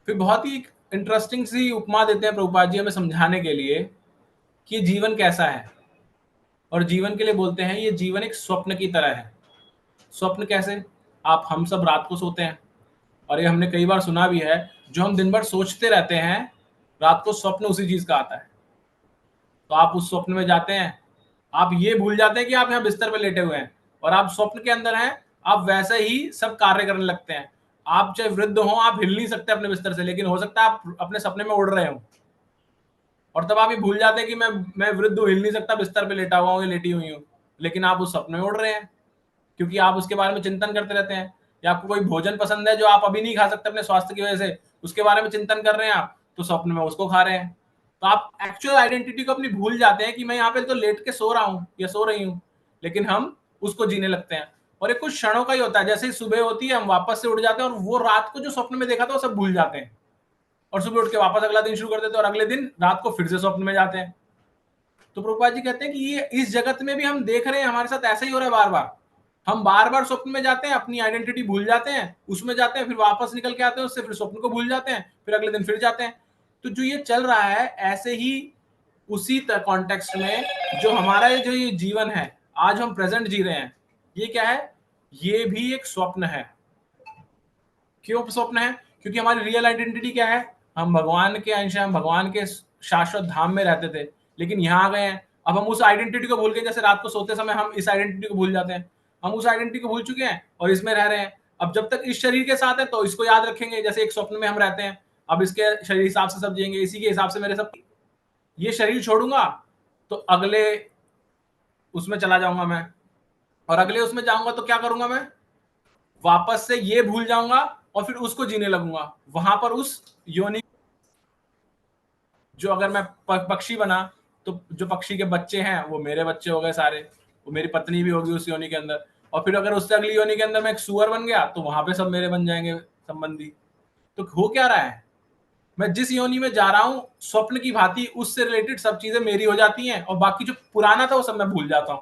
फिर बहुत ही इंटरेस्टिंग सी उपमा देते हैं प्रभुपाद जी हमें समझाने के लिए कि जीवन कैसा है। और जीवन के लिए बोलते हैं ये जीवन एक स्वप्न की तरह है। स्वप्न कैसे? आप हम सब रात को सोते हैं, और ये हमने कई बार सुना भी है, जो हम दिन भर सोचते रहते हैं, रात को स्वप्न उसी चीज का आता है। तो आप उस स्वप्न में जाते हैं, आप ये भूल जाते हैं कि आप यहाँ बिस्तर पे लेटे हुए हैं, और आप स्वप्न के अंदर हैं। आप वैसे ही सब कार्य करने लगते हैं। आप चाहे वृद्ध हो, आप हिल नहीं सकते अपने बिस्तर से, लेकिन हो सकता है आप अपने सपने में उड़ रहे हो। और तब आप ये भूल जाते हैं कि मैं वृद्ध हूँ, हिल नहीं सकता, बिस्तर पे लेटा हुआ हूँ या लेटी हुई हूँ, लेकिन आप उस सपने में उड़ रहे हैं, क्योंकि आप उसके बारे में चिंतन करते रहते हैं। या आपको कोई भोजन पसंद है जो आप अभी नहीं खा सकते अपने स्वास्थ्य की वजह से, उसके बारे में चिंतन कर रहे हैं आप, तो स्वप्न में उसको खा रहे हैं। तो आप एक्चुअल आइडेंटिटी को अपनी भूल जाते हैं कि मैं यहाँ पे तो लेट के सो रहा हूँ या सो रही हूँ, लेकिन हम उसको जीने लगते हैं। और ये कुछ क्षणों का ही होता है, जैसे ही सुबह होती है हम वापस से उठ जाते हैं, और वो रात को जो स्वप्न में देखा था वो सब भूल जाते हैं, और सुबह उठ के वापस अगला दिन शुरू कर देते हैं, और अगले दिन रात को फिर से स्वप्न में जाते हैं। तो प्रभुपाद जी कहते हैं कि ये इस जगत में भी हम देख रहे हैं, हमारे साथ ऐसा ही हो रहा है बार बार। हम बार बार स्वप्न में जाते हैं, अपनी आइडेंटिटी भूल जाते हैं, उसमें जाते हैं, फिर वापस निकल के आते हैं उससे, फिर स्वप्न को भूल जाते हैं, फिर अगले दिन फिर जाते हैं। तो जो ये चल रहा है ऐसे ही, उसी कॉन्टेक्स्ट में जो हमारा ये जो ये जीवन है, आज हम प्रेजेंट जी रहे हैं, ये क्या है? ये भी एक स्वप्न है। क्यों स्वप्न है? क्योंकि हमारी रियल आइडेंटिटी क्या है? हम भगवान के अंश हैं, हम भगवान के शाश्वत धाम में रहते थे, लेकिन यहाँ आ गए हैं। अब हम उस आइडेंटिटी को भूल गए, जैसे रात को सोते समय हम इस आइडेंटिटी को भूल जाते हैं। हम उस आइडेंटिटी को भूल चुके हैं और इसमें रह रहे हैं। अब जब तक इस शरीर के साथ है तो इसको याद रखेंगे, जैसे एक स्वप्न में हम रहते हैं। अब इसके शरीर हिसाब से सब जिएंगे, इसी के हिसाब से मेरे सब, ये शरीर छोड़ूंगा तो अगले उसमें चला जाऊंगा मैं, और अगले उसमें जाऊंगा तो क्या करूंगा मैं? वापस से ये भूल जाऊंगा और फिर उसको जीने लगूंगा। वहां पर उस योनि, जो अगर मैं पक्षी बना, तो जो पक्षी के बच्चे हैं वो मेरे बच्चे हो गए सारे, वो मेरी पत्नी भी होगी उस योनि के अंदर। और फिर अगर उससे अगली योनि के अंदर मैं एक सुअर बन गया, तो वहां पे सब मेरे बन जाएंगे संबंधी। तो हो क्या रहा है? मैं जिस योनि में जा रहा हूं, स्वप्न की भांति उससे रिलेटेड सब चीजें मेरी हो जाती हैं, और बाकी जो पुराना था वो सब मैं भूल जाता हूं।